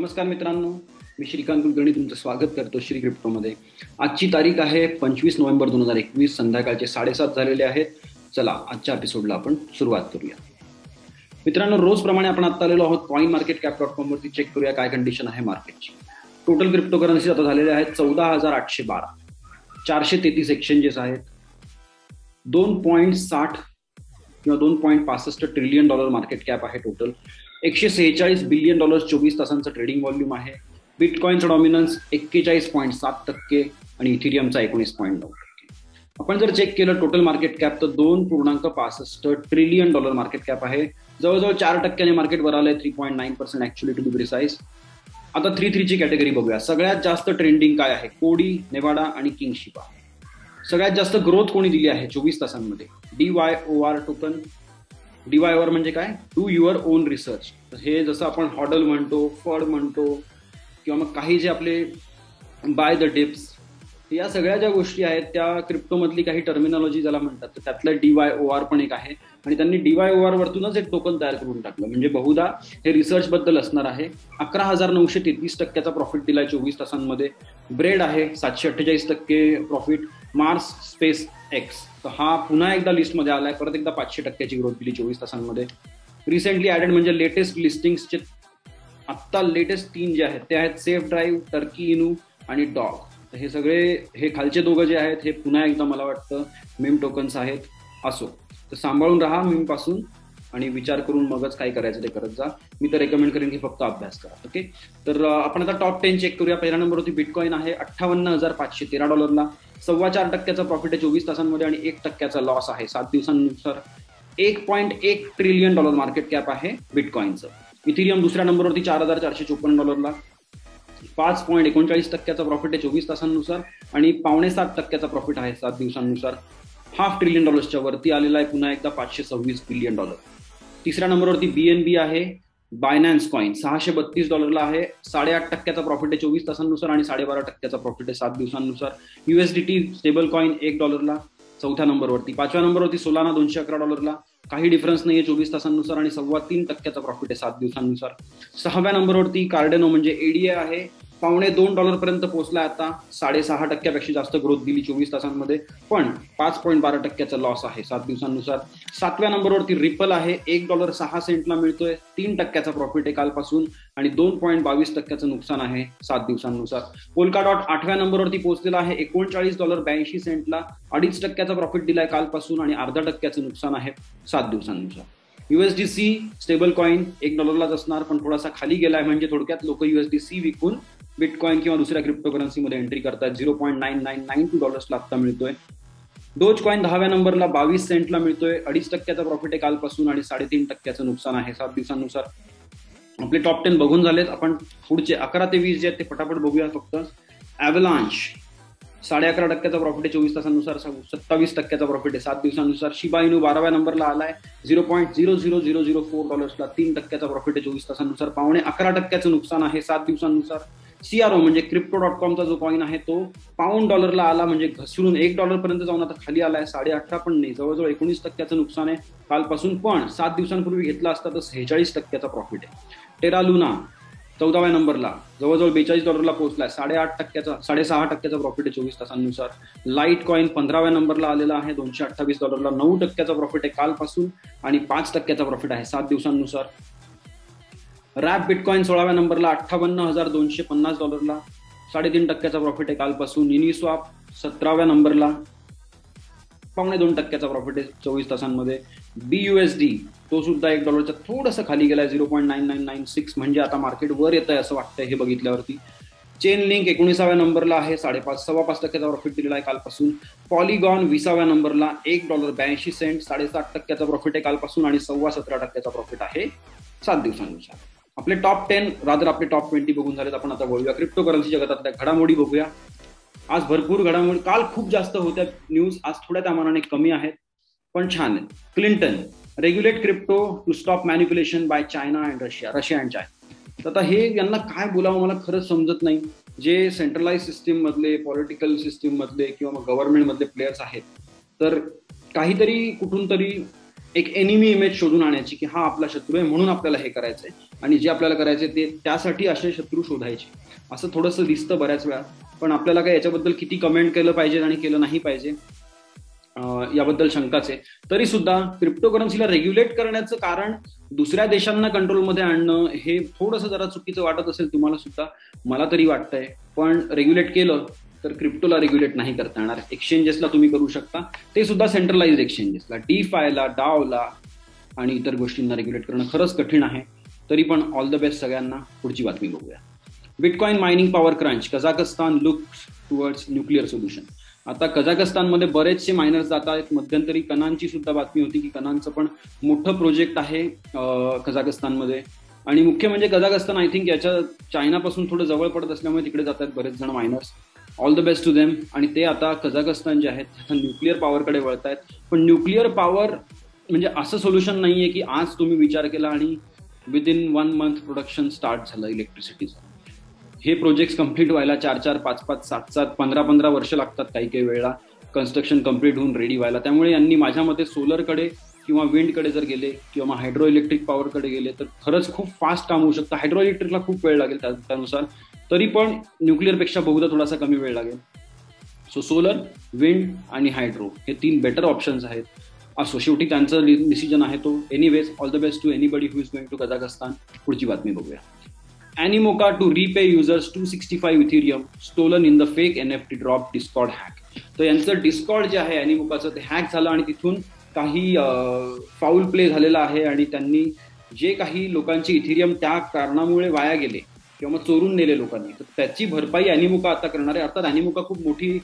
नमस्कार मित्रांनो, मी श्रीकांत कुलकर्णी तुमचं स्वागत करतो श्री क्रिप्टोमध्ये. आजची तारीख आहे 25 नोव्हेंबर 2021. संध्याकाळचे 7:30 झालेले आहेत. चला आजच्या एपिसोडला आपण सुरुवात करूया. मित्रांनो, रोजप्रमाणे आपण आता आलेलो आहोत coinmarketcap.com वरती. चेक करूया काय कंडिशन आहे मार्केटची. टोटल क्रिप्टो करन्सी आता झालेले आहेत 14,812. 433 एक्सचेंजेस आहेत. 2.60 किंवा $2.65 ट्रिलियन मार्केट कॅप आहे टोटल. $146 बिलियन 24 तासांचं ट्रेडिंग व्हॉल्यूम आहे. बिटकॉइनचा डॉमिनन्स 41.7% आणि इथिरियमचा 19.9%. आपण जर चेक केलं टोटल मार्केट कॅप तर $2.65 ट्रिलियन मार्केट कॅप आहे. जवळजवळ 4% मार्केट वर आलंय. 3.9% ऍक्च्युअली टू बी प्रिसाइज. आता 3-3 ची कॅटेगरी बघूया. सगळ्यात जास्त ट्रेंडिंग काय आहे? कोडी, नेवाडा आणि किंगशिबा. सगळ्यात जास्त ग्रोथ कोणी दिली आहे 24 तासांमध्ये? DYOR token. DYOR म्हणजे काय? Do your on research. हे जसं आपण हॉडल म्हणतो, फड म्हणतो किंवा मग काही जे आपले बाय द डिप्स, या सगळ्या ज्या गोष्टी आहेत त्या क्रिप्टोमधली काही टर्मिनॉलॉजी ज्याला म्हणतात, तर त्यातलं DYOR पण एक आहे. आणि त्यांनी DYOR वरतूनच एक टोकन तयार करून टाकलं. म्हणजे बहुधा हे रिसर्च बद्दल असणार आहे. 11,933% प्रॉफिट दिलाय 24 तासांमध्ये. ब्रेड आहे 748% प्रॉफिट. मार्स स्पेस एक्स, तर हा पुन्हा एकदा लिस्टमध्ये आलाय. परत एकदा 500% ग्रोथ दिली 24 तासांमध्ये. रिसेंटली ऍडेड म्हणजे लेटेस्ट लिस्टिंग्सचे आत्ता लेटेस्ट 3 जे आहेत ते आहेत सेफ ड्राईव्ह, टर्की इनू आणि डॉग. तर हे सगळे हे खालचे दोघं जे आहेत हे पुन्हा एकदा मला वाटतं मेम टोकन्स आहेत. असो, तर सांभाळून राहा मीम पासून आणि विचार करून मगच काय करायचं ते करत जा. मी तर रेकमेंड करेन की फक्त अभ्यास करा. ओके, तर आपण आता टॉप 10 चेक करूया. पहिल्या नंबरवरती बिटकॉइन आहे $58,513. $4.25% प्रॉफिट आहे 24 तासांमध्ये आणि 1% लॉस आहे 7 दिवसांनुसार. $1.1 ट्रिलियन मार्केट कॅप आहे बिटकॉइनचं. इथिरियम दुसऱ्या नंबरवरती $4,454. 5.39% प्रॉफिट आहे 24 तासांनुसार आणि $7.25% प्रॉफिट आहे 7 दिवसांनुसार. $500 बिलियन वरती आलेला आहे पुन्हा एकदा. $526 बिलियन. तिसऱ्या नंबरवरती BNB आहे. बायनान्स कॉइन $632 आहे. 8.5% प्रॉफिट आहे 24 तासांनुसार आणि 12.5% प्रॉफिट आहे 7 दिवसांनुसार. USDT स्टेबल कॉइन $1 चौथ्या नंबरवरती. 5व्या नंबरवरती सोलाना $211. काही डिफरन्स नाहीये 24 तासांनुसार आणि 2.25% प्रॉफिट आहे 7 दिवसांनुसार. 6व्या नंबरवरती कार्डेनो म्हणजे ADA आहे. $2.25 पर्यंत पोहोचलाय आता. 6.5% पेक्षा जास्त ग्रोथ दिली 24 तासांमध्ये, पण 5.12% लॉस आहे 7 दिवसांनुसार. 7व्या नंबरवरती रिपल आहे. $1.06 मिळतोय. 3% प्रॉफिट आहे कालपासून आणि 2.22% नुकसान आहे 7 दिवसांनुसार. पोल्काडॉट 8व्या नंबरवरती पोहोचलेला आहे. $39.82. 2.5% प्रॉफिट दिलाय कालपासून आणि 0.5% नुकसान आहे 7 दिवसांनुसार. USDC स्टेबल कॉइन $1 असणार, पण थोडासा खाली गेलाय. म्हणजे थोडक्यात लोक USDC विकून बिटकॉइन किंवा दुसऱ्या क्रिप्टो करन्सीमध्ये एंट्री करतात. $0.9992 आता मिळतोय. डोज कॉइन 10व्या नंबरला $0.22 मिळतोय. 2.5% प्रॉफिट आहे कालपासून आणि 3.5% नुकसान आहे 7 दिवसांनुसार. आपले टॉप 10 बघून झालेत. आपण पुढचे 11 ते 20 जे आहेत ते फटाफट बघूया फक्त. Avalanche 11.5% प्रॉफिट आहे 24 तासांनुसार. 27% प्रॉफिट आहे 7 दिवसांनुसार. शिबा इनू 12व्या नंबरला आलाय. $0.0004 3% प्रॉफिट आहे 24 तासांनुसार. $0.11% नुकसान आहे 7 दिवसांनुसार. CRO म्हणजे Crypto.comचा जो कॉइन आहे तो $1 आला, म्हणजे घसरून $1 पर्यंत जाऊन आता खाली आलाय. 18.5 पण नाही, जवळजवळ 19% नुकसान आहे कालपासून, पण 7 दिवसांपूर्वी घेतला असता तर 46% प्रॉफिट आहे. टेरा लुना 14व्या नंबरला जवळजवळ $42 पोहोचलाय. 6.5% प्रॉफिट आहे 24 तासांनुसार. लाईट कॉइन 15व्या नंबरला आलेला आहे. $228. 9% प्रॉफिट आहे कालपासून आणि 5% प्रॉफिट आहे 7 दिवसांनुसार. रॅप बिटकॉइन 16व्या नंबरला $58,250. 3.5% प्रॉफिट आहे कालपासून. युनिस्वॅप 17व्या नंबरला 2.25% प्रॉफिट आहे 24 तासांमध्ये. BUSD तो सुद्धा $1 थोडंसं खाली गेलाय. 0.9996 म्हणजे आता मार्केट वर येत आहे असं वाटतंय हे बघितल्यावरती. चेन लिंक 19व्या नंबरला आहे. 5.5% प्रॉफिट दिलेला आहे कालपासून. पॉलिगॉन 20व्या नंबरला $1.82. 7.5% प्रॉफिट आहे कालपासून आणि 17.25% प्रॉफिट आहे 7 दिवसांनुसार. आपले टॉप 10 आपले टॉप 20 बघून झालेत. आपण आता बोलूया क्रिप्टो करन्सी जगतातल्या घडामोडी बघूया. आज भरपूर घडामोडी, काल खूप जास्त होत्या न्यूज, आज थोड्या त्या मानाने कमी आहेत पण छान आहेत. Clinton regulate crypto to stop manipulation by China and Russia and China. तर आता हे यांना काय बोलावं मला खरंच समजत नाही. जे सेंट्रलाइज सिस्टीम मधले, पॉलिटिकल सिस्टीम मधले किंवा मग गव्हर्नमेंट मधले प्लेयर्स आहेत, तर काहीतरी कुठून तरी एक एनिमी इमेज शोधून आणायची की हा आपला शत्रू आहे म्हणून आपल्याला हे करायचंय, आणि जे आपल्याला करायचंय ते त्यासाठी असे शत्रू शोधायचे, असं थोडंसं दिसतं बऱ्याच वेळा. पण आपल्याला काय याच्याबद्दल किती कमेंट केलं पाहिजे आणि केलं नाही पाहिजे याबद्दल शंकाच आहे. तरी सुद्धा क्रिप्टोकरन्सीला रेग्युलेट करण्याचं कारण दुसऱ्या देशांना कंट्रोलमध्ये आणणं हे थोडंसं जरा चुकीचं वाटत असेल तुम्हाला सुद्धा, मला तरी वाटतंय. पण रेग्युलेट केलं तर क्रिप्टोला रेग्युलेट नाही करता येणार. एक्सचेंजेसला तुम्ही करू शकता, ते सुद्धा सेंट्रलाइज एक्सचेंजेसला, डीफायला, डावला आणि इतर गोष्टींना रेग्युलेट करणं खरंच कठीण आहे. तरी पण ऑल द बेस्ट सगळ्यांना. पुढची बातमी बघूया. Bitcoin mining power crunch, Kazakhstan looks towards nuclear solution. आता कझाकस्तानमध्ये बरेचसे मायनर्स जात आहेत. मध्यंतरी कनानची सुद्धा बातमी होती की कनानचं पण मोठं प्रोजेक्ट आहे कझाकस्तानमध्ये. आणि मुख्य म्हणजे कझाकस्तान आय थिंक याच्या चायनापासून थोडं जवळ पडत असल्यामुळे तिकडे जात आहेत बरेच जण miners. All the best to them. आणि ते आता कझाकस्तान जे आहेत न्यूक्लिअर पॉवरकडे वळत आहेत. पण न्यूक्लिअर पॉवर म्हणजे असं सोल्युशन नाहीये की आज तुम्ही विचार केला आणि विदिन 1 month प्रोडक्शन स्टार्ट झालं इलेक्ट्रिसिटीचं. हे प्रोजेक्ट कम्प्लीट व्हायला 4-4, 5-5, 7-7, 15-15 वर्ष लागतात काही काही वेळा कन्स्ट्रक्शन कम्प्लीट होऊन रेडी व्हायला. त्यामुळे यांनी माझ्या मते सोलरकडे किंवा विंडकडे जर गेले किंवा हायड्रो इलेक्ट्रिक पॉवरकडे गेले तर खरंच खूप फास्ट काम होऊ शकतं. हायड्रो इलेक्ट्रिकला खूप वेळ लागेल त्यानुसार, तरी पण न्यूक्लिअरपेक्षा बहुधा थोडासा कमी वेळ लागेल. सो सोलर, विंड आणि हायड्रो हे 3 बेटर ऑप्शन्स आहेत. असो, शेवटी त्यांचा डिसिजन आहे तो. Anyways all the best to anybody who is going to Kazakhstan. पुढची बातमी बघूया. Animoca to repay users 265 Ethereum stolen in the fake NFT drop Discord hack. तर यांचं डिस्कॉर्ड जे आहे Animocaचं ते हॅक झालं आणि तिथून काही फाऊल प्ले झालेला आहे आणि त्यांनी जे काही लोकांचे इथिरियम त्या कारणामुळे वाया गेले किंवा मग चोरून नेले लोकांनी, तर त्याची भरपाई Animoca आता करणार आहे. अर्थात Animoca खूप मोठी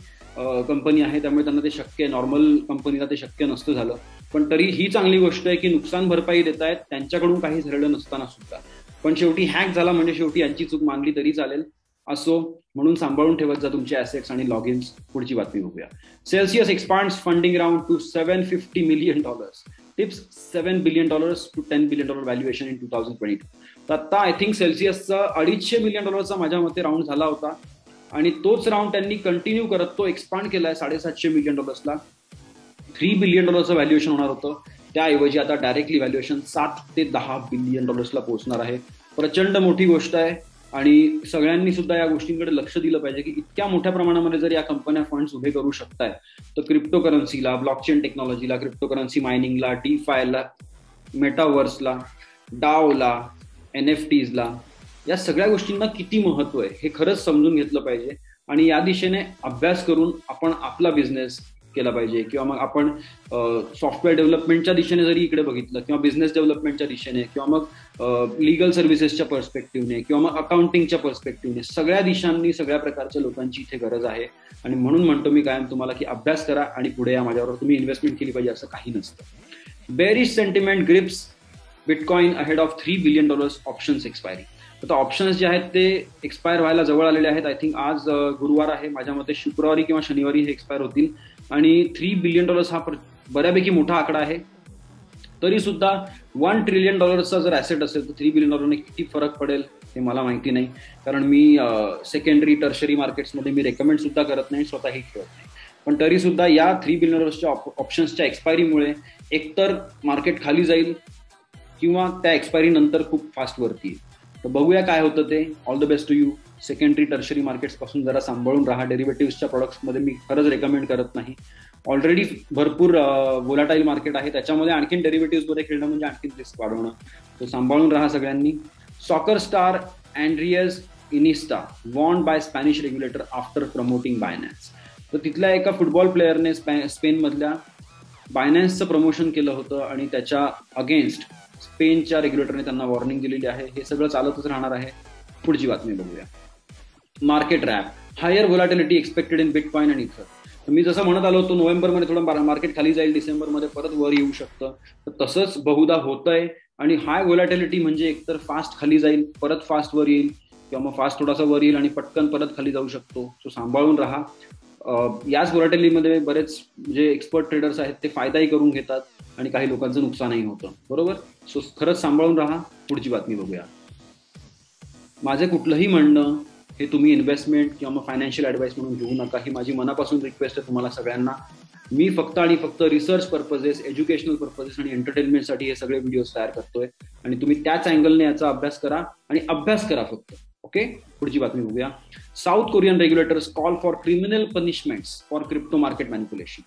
कंपनी आहे त्यामुळे त्यांना ते शक्य आहे, नॉर्मल कंपनीला ते शक्य नसतं झालं. पण तरी ही चांगली गोष्ट आहे की नुकसान भरपाई देत आहेत त्यांच्याकडून काही झालेलं नसताना सुद्धा. पण शेवटी हॅक झाला म्हणजे शेवटी यांची चूक मानली तरी चालेल. असो, म्हणून सांभाळून ठेवत जा तुमचे ॲसेट्स आणि लॉग इन्स. पुढची बातमी बघूया. Celsius expands funding round to $750 million, tips $7 billion to $10 billion valuation in 2022. तर आता आय थिंक सेल्सियसचा $250 million माझ्या मते राऊंड झाला होता आणि तोच राऊंड त्यांनी कंटिन्यू करत तो एक्सपांड केलाय $750 million. $3 billion व्हॅल्युएशन होणार होतं, त्याऐवजी आता डायरेक्टली व्हॅल्युएशन $7 ते $10 billion पोहोचणार आहे. प्रचंड मोठी गोष्ट आहे आणि सगळ्यांनी सुद्धा या गोष्टींकडे लक्ष दिलं पाहिजे की इतक्या मोठ्या प्रमाणामध्ये जर या कंपन्या फंड्स उभे करू शकताय तर क्रिप्टोकरन्सीला, ब्लॉकचेन टेक्नॉलॉजीला, क्रिप्टोकरन्सी मायनिंगला, डीफायला, मेटावर्सला, डावला, NFTsला, या सगळ्या गोष्टींना किती महत्व आहे हे खरंच समजून घेतलं पाहिजे. आणि या दिशेने अभ्यास करून आपण आपला बिझनेस केला पाहिजे. किंवा मग आपण सॉफ्टवेअर डेव्हलपमेंटच्या दिशेने जरी इकडे बघितलं किंवा बिझनेस डेव्हलपमेंटच्या दिशेने किंवा मग लीगल सर्व्हिसेसच्या पर्स्पेक्टिव्हने किंवा मग अकाउंटिंगच्या पर्स्पेक्टिव्हने, सगळ्या दिशांनी सगळ्या प्रकारच्या लोकांची इथे गरज आहे. आणि म्हणून म्हणतो मी कायम तुम्हाला की अभ्यास करा आणि पुढे या. माझ्यावर तुम्ही इन्व्हेस्टमेंट केली पाहिजे असं काही नसतं. Bearish sentiment grips bitcoin ahead of $3 billion options expiry. आता ऑप्शन्स जे आहेत ते एक्सपायर व्हायला जवळ आलेले आहेत. आय थिंक आज गुरुवार आहे, माझ्या मते शुक्रवारी किंवा शनिवारी हे एक्सपायर होतील. आणि $3 billion हा बऱ्यापैकी मोठा आकडा आहे. तरी सुद्धा $1 trillion जर ऍसेट असेल तर $3 billion किती फरक पडेल हे मला माहिती नाही, कारण मी सेकंडरी टर्शरी मार्केट्समध्ये मी रेकमेंड सुद्धा करत नाही, स्वतःही खेळत नाही. पण तरी सुद्धा या $3 billion ऑप्शन्सच्या एक्सपायरीमुळे एकतर मार्केट खाली जाईल किंवा त्या एक्सपायरी नंतर खूप फास्ट वरती येईल. तर बघूया काय होतं ते. All the best to you. Secondary tertiary markets पासून जरा सांभाळून राहा. डेरिव्हेटिव्हच्या प्रोडक्ट्समध्ये मी खरंच रेकमेंड करत नाही. ऑलरेडी भरपूर व्होलाटाईल मार्केट आहे, त्याच्यामध्ये आणखीन डेरिव्हेटिव्हमध्ये खेळणं म्हणजे आणखीन रिस्क वाढवणं. तो सांभाळून राहा सगळ्यांनी. Soccer star Andres Iniesta warned by Spanish regulator after promoting Binance. तर तिथल्या एका फुटबॉल प्लेअरने स्पेनमधल्या बायनॅन्सचं प्रमोशन केलं होतं आणि त्याच्या अगेन्स्ट स्पेनच्या रेग्युलेटरने त्यांना वॉर्निंग दिलेली आहे. हे सगळं चालतच राहणार आहे. पुढची बातमी बघूया. Market wrap, higher volatility expected in bitcoin आणि इथर. मी जसं म्हणत आलो होतो नोव्हेंबरमध्ये थोडं मार्केट खाली जाईल, डिसेंबरमध्ये परत वर येऊ शकतं. तर तसंच बहुधा होतंय. आणि हाय व्होलॅटिलिटी म्हणजे एकतर फास्ट खाली जाईल, परत फास्ट वर येईल किंवा मग फास्ट थोडासा वर येईल आणि पटकन परत खाली जाऊ शकतो. सो सांभाळून राहा. याच व्होलॅटिलिटीमध्ये बरेच जे एक्सपर्ट ट्रेडर्स आहेत ते फायदाही करून घेतात आणि काही लोकांचं नुकसानही होतं, बरोबर. सो खरंच सांभाळून राहा. पुढची बातमी बघूया. माझे कुठलंही म्हणणं हे तुम्ही इन्व्हेस्टमेंट किंवा मग फायनान्शियल ॲडवाईस म्हणून घेऊ नका. ही माझी मनापासून रिक्वेस्ट आहे तुम्हाला सगळ्यांना. मी फक्त आणि फक्त रिसर्च पर्पजेस, एज्युकेशनल पर्पजेस आणि एंटरटेनमेंटसाठी हे सगळे व्हिडिओज तयार करतोय आणि तुम्ही त्याच अँगलने याचा अभ्यास करा आणि अभ्यास करा फक्त. ओके, पुढची बातमी बघूया. South Korean regulators call for criminal punishments for crypto market manipulation.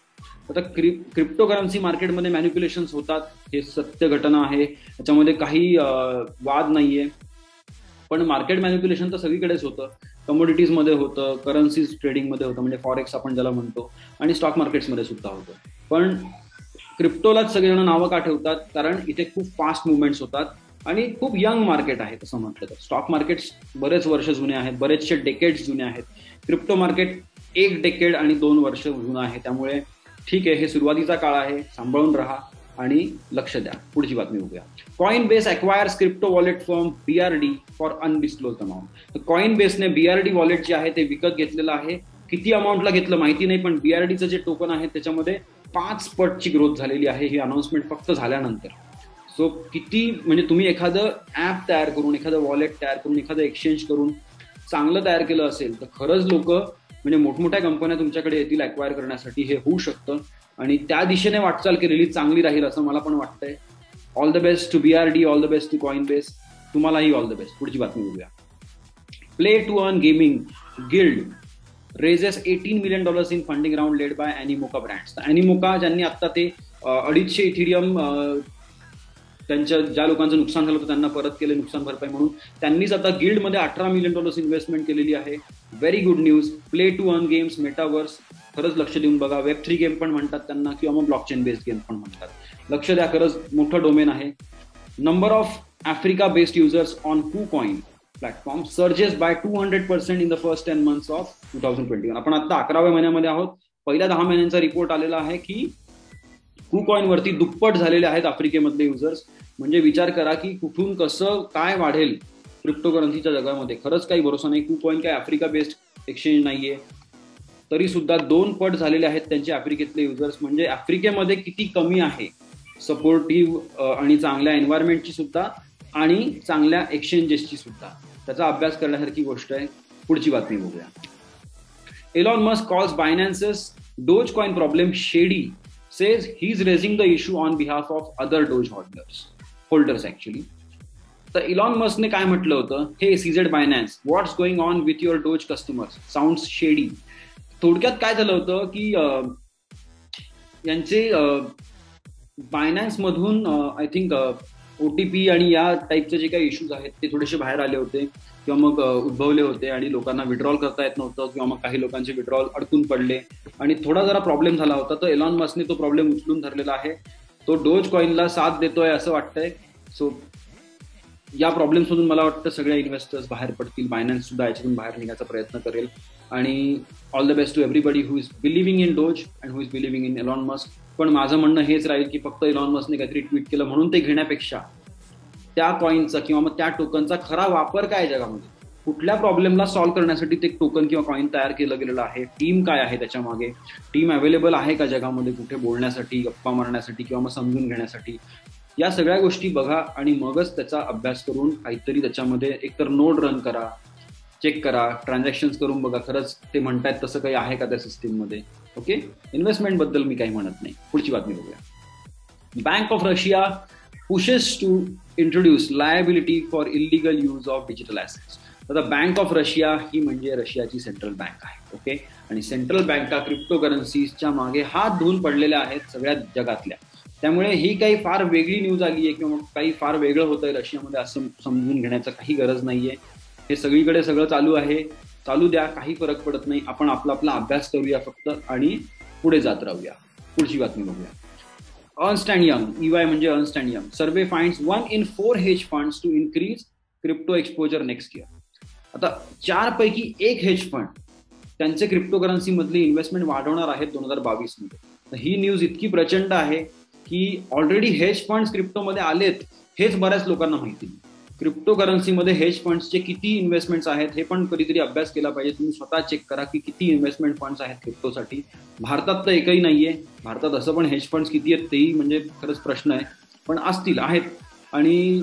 आता क्रिप्टो करन्सी मार्केटमध्ये मॅनिप्युलेशन्स होतात, हे सत्य घटना आहे, याच्यामध्ये काही वाद नाहीये. पण मार्केट मॅनिप्युलेशन तर सगळीकडेच होतं. कमोडिटीजमध्ये होतं, करन्सीज ट्रेडिंगमध्ये होतं, म्हणजे फॉरेक्स आपण ज्याला म्हणतो, आणि स्टॉक मार्केट्समध्ये सुद्धा होतं. पण क्रिप्टोलाच सगळेजण नावं का ठेवतात? कारण इथे खूप फास्ट मुवमेंट्स होतात आणि खूप यंग मार्केट आहे तसं म्हटलं तर. स्टॉक मार्केट्स बरेच वर्ष जुने आहेत, बरेचसे डेकेड्स जुने आहेत. क्रिप्टो मार्केट 1 डेकेड आणि 2 वर्ष जुनं आहे. त्यामुळे ठीक आहे, हे सुरुवातीचा काळ आहे, सांभाळून राहा आणि लक्ष द्या. पुढची बातमी बघूया. Coinbase acquires crypto wallet firm BRD for undisclosed amount. कॉइनबेसने BRD वॉलेट जे आहे ते विकत घेतलेलं आहे. किती अमाऊंटला घेतलं माहिती नाही, पण BRDचं जे टोकन आहे त्याच्यामध्ये 5 पटची ग्रोथ झालेली आहे, ही अनाउन्समेंट फक्त झाल्यानंतर. सो किती म्हणजे तुम्ही एखादं ऍप तयार करून, एखादं वॉलेट तयार करून, एखादं एक्सचेंज करून चांगलं तयार केलं असेल तर खरंच लोक म्हणजे मोठमोठ्या कंपन्या तुमच्याकडे येतील अक्वायर करण्यासाठी. हे होऊ शकतं आणि त्या दिशेने वाटचाल केलेली चांगली राहील असं मला पण वाटतंय. All the best to BRD, all the best to Coinbase. तुम्हालाही ऑल द बेस्ट. पुढची बातमी बघूया. Play to earn gaming guild raises $18 million in funding round led by Animoca Brands. Animoca ज्यांनी आता ते 250 इथिरियम त्यांच्या ज्या लोकांचं नुकसान झालं होतं त्यांना परत केले नुकसान भरपाई म्हणून, त्यांनीच आता गिल्डमध्ये $18 million इन्व्हेस्टमेंट केलेली आहे. Very good news. Play to earn games, metaverse, खरंच लक्ष देऊन बघा. Web3 गेम पण म्हणतात त्यांना किंवा मग ब्लॉकचेन बेस्ड गेम पण म्हणतात. लक्ष द्या, खरंच मोठं डोमेन आहे. Number of Africa based users on KuCoin platform surges by 200% in the first 10 months of 2021. आपण आता 11व्या महिन्यामध्ये आहोत. पहिल्या 10 महिन्यांचा रिपोर्ट आलेला आहे की KuCoin वरती दुप्पट झालेले आहेत आफ्रिकेमधले युजर्स. म्हणजे विचार करा की कुठून कसं काय वाढेल क्रिप्टो करन्सीच्या जगामध्ये. खरंच काही भरोसा नाही. KuCoin काय आफ्रिका बेस्ड एक्सचेंज नाहीये, तरी सुद्धा 2 पट झालेले आहेत त्यांचे आफ्रिकेतले युजर्स. म्हणजे आफ्रिकेमध्ये किती कमी आहे सपोर्टिव्ह आणि चांगल्या एन्व्हायरमेंटची सुद्धा आणि चांगल्या एक्सचेंजेसची सुद्धा, त्याचा अभ्यास करण्यासारखी गोष्ट आहे. पुढची बातमी बघूया. Elon Musk calls Binance's Dogecoin problem shady, says he's raising the issue on behalf of other Doge holders actually. तर इलॉन मस्कने काय म्हटलं होतं? हे CZ Binance, what's going on with your Doge customers, sounds shady. थोडक्यात काय झालं होतं की यांचे बायनान्स मधून आय थिंक OTP आणि या टाईपचे जे काही इश्यूज आहेत ते थोडेसे बाहेर आले होते किंवा मग उद्भवले होते आणि लोकांना विड्रॉल करता येत नव्हतं किंवा मग काही लोकांचे विड्रॉल अडकून पडले आणि थोडा जरा प्रॉब्लेम झाला होता. तर एलॉन मस्कने तो प्रॉब्लेम उचलून धरलेला आहे. तो डोज कॉइनला साथ देतोय असं वाटतंय. सो या प्रॉब्लेम्समधून मला वाटतं सगळ्या इन्व्हेस्टर्स बाहेर पडतील. बायनान्स सुद्धा याच्यातून बाहेर निघायचा प्रयत्न करेल. आणि all the best to everybody who is believing in those and who is believing in Elon Musk. पण माझं म्हणणं हेच राहील की फक्त एलॉन मस्कने काहीतरी ट्विट केलं म्हणून ते घेण्यापेक्षा त्या कॉइनचा किंवा मग त्या टोकनचा खरा वापर काय जगामध्ये, कुठल्या प्रॉब्लेमला सॉल्व्ह करण्यासाठी ते टोकन किंवा कॉइन तयार केलं गेलेलं आहे, टीम काय आहे त्याच्या मागे, टीम अवेलेबल आहे का जगामध्ये कुठे बोलण्यासाठी, गप्पा मारण्यासाठी किंवा मग समजून घेण्यासाठी. या सगळ्या गोष्टी बघा आणि मगच त्याचा अभ्यास करून काहीतरी त्याच्यामध्ये एकतर नोड रन करा, चेक करा, ट्रान्झॅक्शन्स करून बघा खरंच ते म्हणतायत तसं काही आहे का त्या सिस्टीममध्ये. ओके, इन्व्हेस्टमेंट बद्दल मी काही म्हणत नाही. पुढची बातमी बघूया. Bank of Russia pushes to introduce liability for illegal use of digital assets. आता बँक ऑफ रशिया ही म्हणजे रशियाची सेंट्रल बँक आहे. ओके, आणि सेंट्रल बँका क्रिप्टो करन्सीच्या मागे हात धुवून पडलेल्या आहेत सगळ्या जगातल्या. त्यामुळे ही काही फार वेगळी न्यूज आली आहे किंवा काही फार वेगळं होतंय रशियामध्ये असं समजून घेण्याचं काही गरज नाहीये. हे सगळीकडे सगळं चालू आहे, चालू द्या, काही फरक पडत नाही. आपण आपला अभ्यास करूया फक्त आणि पुढे जात राहूया. पुढची बातमी बघूया. अर्न्स्ट अँड यंग, EY म्हणजे Ernst and Young, survey finds 1 in 4 hedge funds to increase crypto exposure next year. आता 4 पैकी 1 हेज फंड त्यांचे क्रिप्टो करन्सी मधली इन्व्हेस्टमेंट वाढवणार आहेत 2022 मध्ये. ही न्यूज इतकी प्रचंड आहे की ऑलरेडी हेज फंड्स क्रिप्टोमध्ये आलेत हेच बऱ्याच लोकांना माहिती नाही. क्रिप्टो करन्सीमध्ये हेज फंड्सचे किती इन्व्हेस्टमेंट्स आहेत हे पण कधीतरी अभ्यास केला पाहिजे. तुम्ही स्वतः चेक करा की किती इन्व्हेस्टमेंट फंड्स आहेत क्रिप्टोसाठी. भारतात तर एकही नाहीये. भारतात असं पण हेज फंड्स किती आहेत तेही म्हणजे खरंच प्रश्न आहे, पण असतील, आहेत. आणि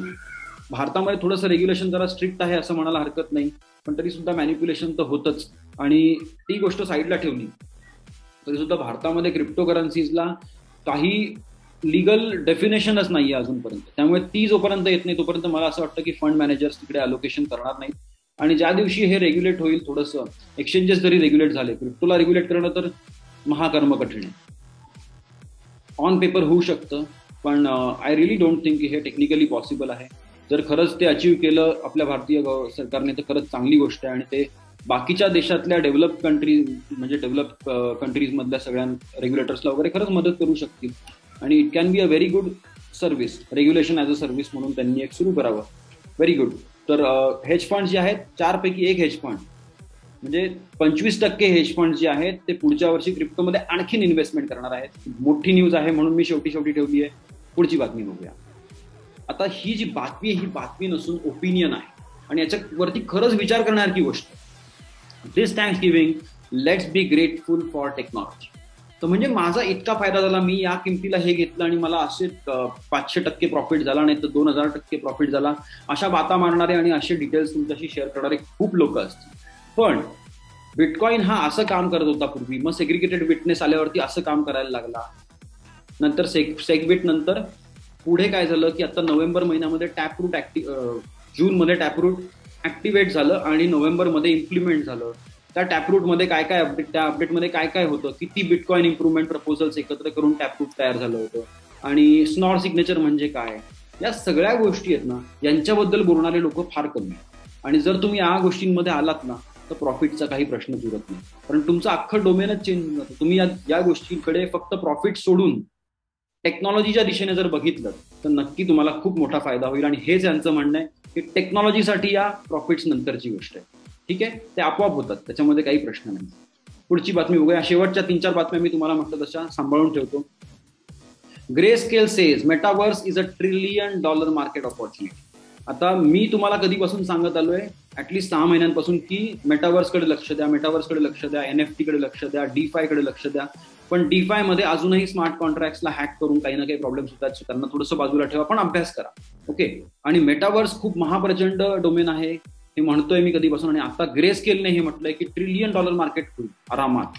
भारतामध्ये थोडंसं रेग्युलेशन जरा स्ट्रिक्ट आहे असं म्हणायला हरकत नाही, पण तरी सुद्धा मॅनिप्युलेशन तर होतच. आणि ती गोष्ट साईडला ठेवली तरी सुद्धा भारतामध्ये क्रिप्टोकरन्सीजला काही लिगल डेफिनेशनच नाहीये अजूनपर्यंत. त्यामुळे ती जोपर्यंत येत नाही तोपर्यंत मला असं वाटतं की फंड मॅनेजर्स तिकडे अलोकेशन करणार नाहीत. आणि ज्या दिवशी हे रेग्युलेट होईल, थोडंसं एक्सचेंजेस जरी रेग्युलेट झाले, क्रिप्टोला रेग्युलेट करणं तर महाकर्म कठीण आहे. ऑन पेपर होऊ शकतं, पण आय रिअली डोंट थिंक की हे टेक्निकली पॉसिबल आहे. जर खरंच ते अचीव्ह केलं आपल्या भारतीय सरकारने तर खरंच चांगली गोष्ट आहे. आणि ते बाकीच्या देशातल्या डेव्हलप कंट्रीज म्हणजे डेव्हलप कंट्रीजमधल्या सगळ्या रेग्युलेटर्सला वगैरे खरंच मदत करू शकतील. आणि it can be a very good service, regulation as a service म्हणून त्यांनी एक सुरू करावं. Very good. तर हेज फंड जे आहेत, 4 पैकी 1 हेज फंड म्हणजे 25% हेज फंड जे आहेत ते पुढच्या वर्षी क्रिप्टोमध्ये आणखीन इन्व्हेस्टमेंट करणार आहेत. मोठी न्यूज आहे म्हणून मी शेवटी ठेवली आहे. पुढची बातमी बघूया. आता ही जी बातमी आहे ही बातमी नसून ओपिनियन आहे आणि याच्यावरती खरंच विचार करण्यासारखी गोष्ट. This Thanksgiving let's be grateful for technology. तर म्हणजे माझा इतका फायदा झाला, मी या किमतीला हे घेतलं आणि मला असे 500% प्रॉफिट झाला, नाही तर 2000% प्रॉफिट झाला, अशा बाता मारणारे आणि असे डिटेल्स तुमच्याशी शेअर करणारे खूप लोक असतील. पण बिटकॉइन हा असं काम करत होता पूर्वी, मग सेग्रिगेटेड विटनेस आल्यावरती असं काम करायला लागला, नंतर सेगबिट नंतर पुढे काय झालं की आता नोव्हेंबर महिन्यामध्ये टॅपरूट जूनमध्ये टॅपरूट ऍक्टिव्हेट झालं आणि नोव्हेंबरमध्ये इम्प्लिमेंट झालं. त्या टॅपरूटमध्ये काय काय अपडेट, त्या अपडेटमध्ये काय काय होतं, किती बिटकॉइन इम्प्रुव्हमेंट प्रपोजल्स एकत्र करून टॅपरूट तयार झालं होतं, आणि स्नॉर सिग्नेचर म्हणजे काय, या सगळ्या गोष्टी आहेत ना, यांच्याबद्दल बोलणारे लोक फार कमी आहेत. आणि जर तुम्ही या गोष्टींमध्ये आलात ना तर प्रॉफिटचा काही प्रश्नच उरत नाही, कारण तुमचं अख्खं डोमेनच चेंज होऊन जातं. तुम्ही या गोष्टींकडे फक्त प्रॉफिट सोडून टेक्नॉलॉजीच्या दिशेने जर बघितलं तर नक्की तुम्हाला खूप मोठा फायदा होईल. आणि हेच यांचं म्हणणं आहे की टेक्नॉलॉजीसाठी या प्रॉफिट्स नंतरची गोष्ट आहे. ठीक आहे, ते आपोआप होतात, त्याच्यामध्ये काही प्रश्न नाही. पुढची बातमी बघूया. शेवटच्या 3-4 बातम्या मी तुम्हाला म्हटलं तशा सांभाळून ठेवतो. Greyscale says metaverse is $1 trillion market opportunity. आता मी तुम्हाला कधीपासून सांगत आलोय, ऍटलीस्ट 6 महिन्यांपासून, की मेटावर्सकडे लक्ष द्या, मेटावर्सकडे लक्ष द्या, NFT कडे लक्ष द्या, DeFi कडे लक्ष द्या. पण DeFi मध्ये अजूनही स्मार्ट कॉन्ट्रॅक्ट्सला हॅक करून काही ना काही प्रॉब्लेम्स होतात, त्यांना थोडंसं बाजूला ठेवा, पण अभ्यास करा. ओके. आणि मेटावर्स खूप महाप्रचंड डोमेन आहे, हे म्हणतोय मी कधीपासून. आणि आता ग्रेस्केलने हे म्हटलंय की $1 ट्रिलियन मार्केट होईल आरामात.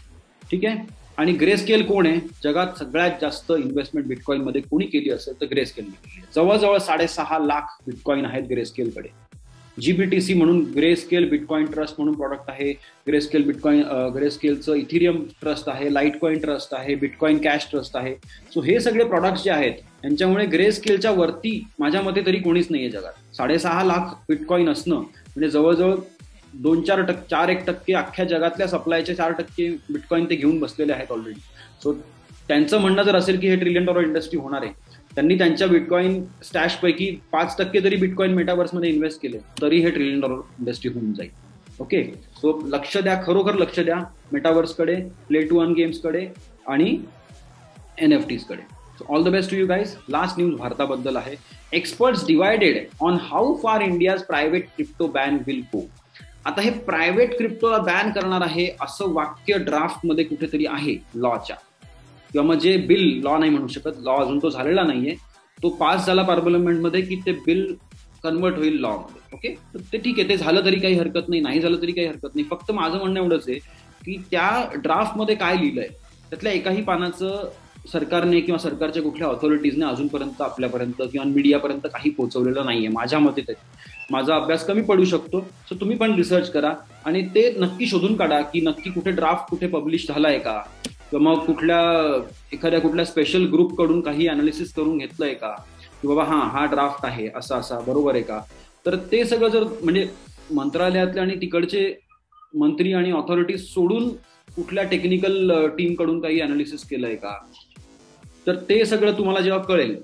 ठीक आहे. आणि ग्रेस्केल कोण आहे? जगात सगळ्यात जास्त इन्व्हेस्टमेंट बिटकॉइन मध्ये कोणी केली असेल तर ग्रेस्केलने केली आहे. जवळजवळ 6.5 लाख बिटकॉइन आहेत ग्रेस्केलकडे. GBTC म्हणून ग्रेस्केल बिटकॉइन ट्रस्ट म्हणून प्रॉडक्ट आहे. ग्रेस्केलचं इथिरियम ट्रस्ट आहे, लाईटकॉइन ट्रस्ट आहे, बिटकॉइन कॅश ट्रस्ट आहे. सो हे सगळे प्रॉडक्ट्स जे आहेत यांच्यामुळे ग्रेस्केलच्या वरती माझ्या मते तरी कोणीच नाहीये जगात. 6.5 लाख बिटकॉइन असणं म्हणजे जवळजवळ 4% अख्ख्या जगातल्या सप्लायचे 4% बिटकॉइन ते घेऊन बसलेले आहेत ऑलरेडी. सो त्यांचं म्हणणं जर असेल की हे $1 ट्रिलियन इंडस्ट्री होणार आहे, त्यांनी त्यांच्या बिटकॉइन स्टॅश पैकी 5% जरी बिटकॉइन मेटावर्समध्ये इन्व्हेस्ट केले तरी हे $1 ट्रिलियन इंडस्ट्री होऊन जाईल. ओके. सो लक्ष द्या, खरोखर लक्ष द्या मेटावर्सकडे, प्ले टू अर्न गेम्सकडे आणि NFTsकडे. So all the best to you guys. Last news भारताबद्दल आहे. Experts divided on how far India's private crypto ban will go. आता हे प्रायव्हेट क्रिप्टोला बॅन करणार आहे असं वाक्य ड्राफ्टमध्ये कुठेतरी आहे लॉच्या, किंवा मग जे बिल, लॉ नाही म्हणू शकत, लॉ अजून तो झालेला नाहीये, तो पास झाला पार्लमेंटमध्ये की ते बिल कन्वर्ट होईल लॉ मध्ये. ओके. तर ते ठीक आहे, ते झालं तरी काही हरकत नाही, नाही झालं तरी काही हरकत नाही. फक्त माझं म्हणणं एवढंच आहे की त्या ड्राफ्टमध्ये काय लिहिलंय त्यातल्या एकाही पानाचं सरकारने किंवा सरकारच्या कुठल्या ऑथॉरिटीजने अजूनपर्यंत आपल्यापर्यंत किंवा मीडियापर्यंत काही पोहोचवलेलं नाहीये माझ्या मते. तरी माझा अभ्यास कमी पडू शकतो. सो तुम्ही पण रिसर्च करा आणि ते नक्की शोधून काढा की नक्की कुठे ड्राफ्ट कुठे पब्लिश झालाय का, किंवा मग कुठल्या स्पेशल ग्रुप कडून काही अनालिसिस करून घेतलंय का, की बाबा हा ड्राफ्ट आहे असा बरोबर आहे का. तर ते सगळं जर म्हणजे मंत्रालयातले आणि तिकडचे मंत्री आणि ऑथॉरिटीज सोडून कुठल्या टेक्निकल टीम कडून काही अनालिसिस केलंय का, तर ते सगळं तुम्हाला जेव्हा कळेल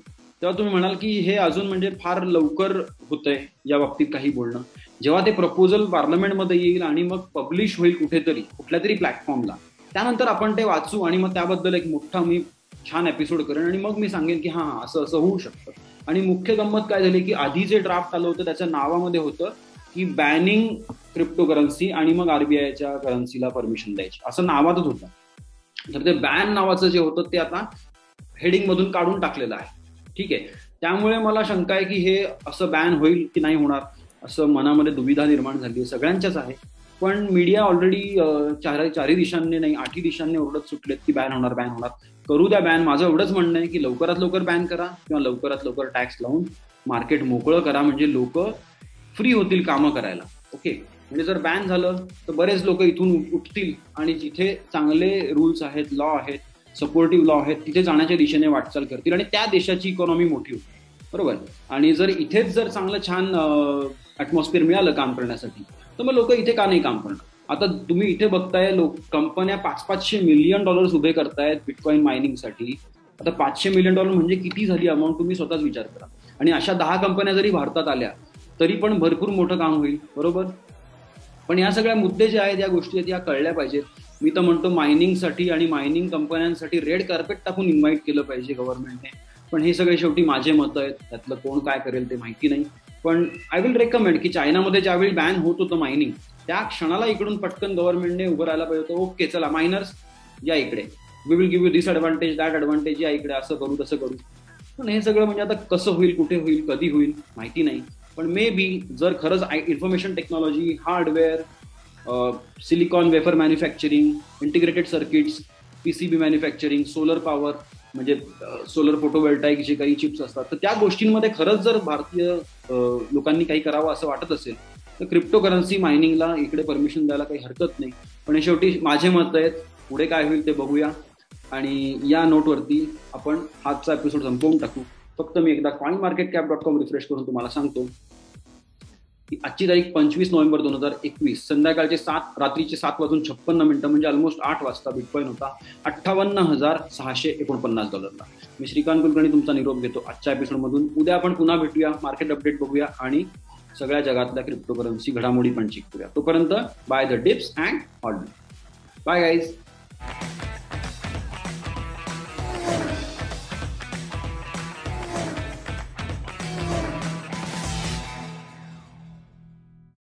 तेव्हा तुम्ही म्हणाल की हे अजून म्हणजे फार लवकर होतंय या बाबतीत काही बोलणं. जेव्हा ते प्रपोजल पार्लमेंटमध्ये येईल आणि मग पब्लिश होईल कुठेतरी कुठल्या तरी प्लॅटफॉर्मला, त्यानंतर आपण ते वाचू आणि मग त्याबद्दल एक मोठा मी छान एपिसोड करेन आणि मग मी सांगेन की हा असं होऊ शकतं. आणि मुख्य गंमत काय झाली की आधी जे ड्राफ्ट आलं होतं त्याच्या नावामध्ये होतं की बॅनिंग क्रिप्टोकरन्सी आणि मग RBIच्या करन्सीला परमिशन द्यायची असं नावातच होतं. तर ते बॅन नावाचं जे होतं ते आता हेडिंग मधून काढून टाकलेलं आहे. ठीक आहे. त्यामुळे मला शंका आहे की हे असं बॅन होईल की नाही होणार, असं मनामध्ये दुविधा निर्माण झाली आहे, सगळ्यांच्याच आहे. पण मीडिया ऑलरेडी चारही दिशांनी नाही 8ही दिशांनी ओरडत सुटलेत की बॅन होणार. करू द्या बॅन. माझं एवढंच म्हणणं आहे की लवकरात लवकर बॅन करा किंवा लवकरात लवकर टॅक्स लावून मार्केट मोकळं करा, म्हणजे लोक फ्री होतील कामं करायला. ओके, म्हणजे जर बॅन झालं तर बरेच लोक इथून उठतील आणि जिथे चांगले रूल्स आहेत, लॉ आहेत, सपोर्टिव्ह लॉ आहेत, तिथे जाण्याच्या दिशेने वाटचाल करतील आणि त्या देशाची इकॉनॉमी मोठी होईल. बरोबर. आणि जर इथेच जर चांगलं छान ॲटमॉस्फिअर मिळालं काम करण्यासाठी तर मग लोक इथे का नाही काम करणार. आता तुम्ही इथे बघताय कंपन्या $500 मिलियन उभे करतायत बिटकॉइन मायनिंगसाठी. आता $500 मिलियन म्हणजे किती झाली अमाऊंट तुम्ही स्वतःच विचार करा. आणि अशा 10 कंपन्या जरी भारतात आल्या तरी पण भरपूर मोठं काम होईल. बरोबर. पण या सगळ्या मुद्दे जे आहेत, या गोष्टी आहेत, या कळल्या पाहिजेत. मी तर म्हणतो मायनिंगसाठी आणि मायनिंग कंपन्यांसाठी रेड कार्पेट टाकून इन्व्हाइट केलं पाहिजे गव्हर्नमेंटने. पण हे सगळे शेवटी माझे मतं आहेत, त्यातलं कोण काय करेल ते माहिती नाही. पण आय विल रेकमेंड की चायनामध्ये ज्यावेळी बॅन होत होतं मायनिंग, त्या क्षणाला इकडून पटकन गव्हर्नमेंटने उभं राहायला पाहिजे होतं. ओके चला मायनर्स या इकडे, we will give you this advantage that advantage, या इकडे, असं करू तसं करू. पण हे सगळं म्हणजे आता कसं होईल, कुठे होईल, कधी होईल माहिती नाही. पण मे बी जर खरंच information technology, hardware, silicon wafer manufacturing, integrated circuits, PCB manufacturing, solar power म्हणजे सोलर फोटोव्होल्टाईक जे काही चिप्स असतात, तर त्या गोष्टींमध्ये खरंच जर भारतीय लोकांनी काही करावं असं वाटत असेल तर क्रिप्टोकरन्सी मायनिंगला इकडे परमिशन द्यायला काही हरकत नाही. पण हे शेवटी माझे मत आहेत. पुढे काय होईल ते बघूया. आणि या नोटवरती आपण आजचा एपिसोड संपवून टाकू. फक्त मी एकदा coinmarketcap.com रिफ्रेश करून तुम्हाला सांगतो की आजची तारीख 25 नोव्हेंबर 2021 संध्याकाळचे रात्रीचे 7:56 म्हणजे ऑलमोस्ट 8 वाजता बिटकॉइन होता $58,649. मी श्रीकांत कुलकर्णी तुमचा निरोप घेतो आजच्या एपिसोडमधून. उद्या आपण पुन्हा भेटूया, मार्केट अपडेट बघूया आणि सगळ्या जगातल्या क्रिप्टोकरन्सी घडामोडी पण चेक करूया. तोपर्यंत buy the dips and all. Bye guys.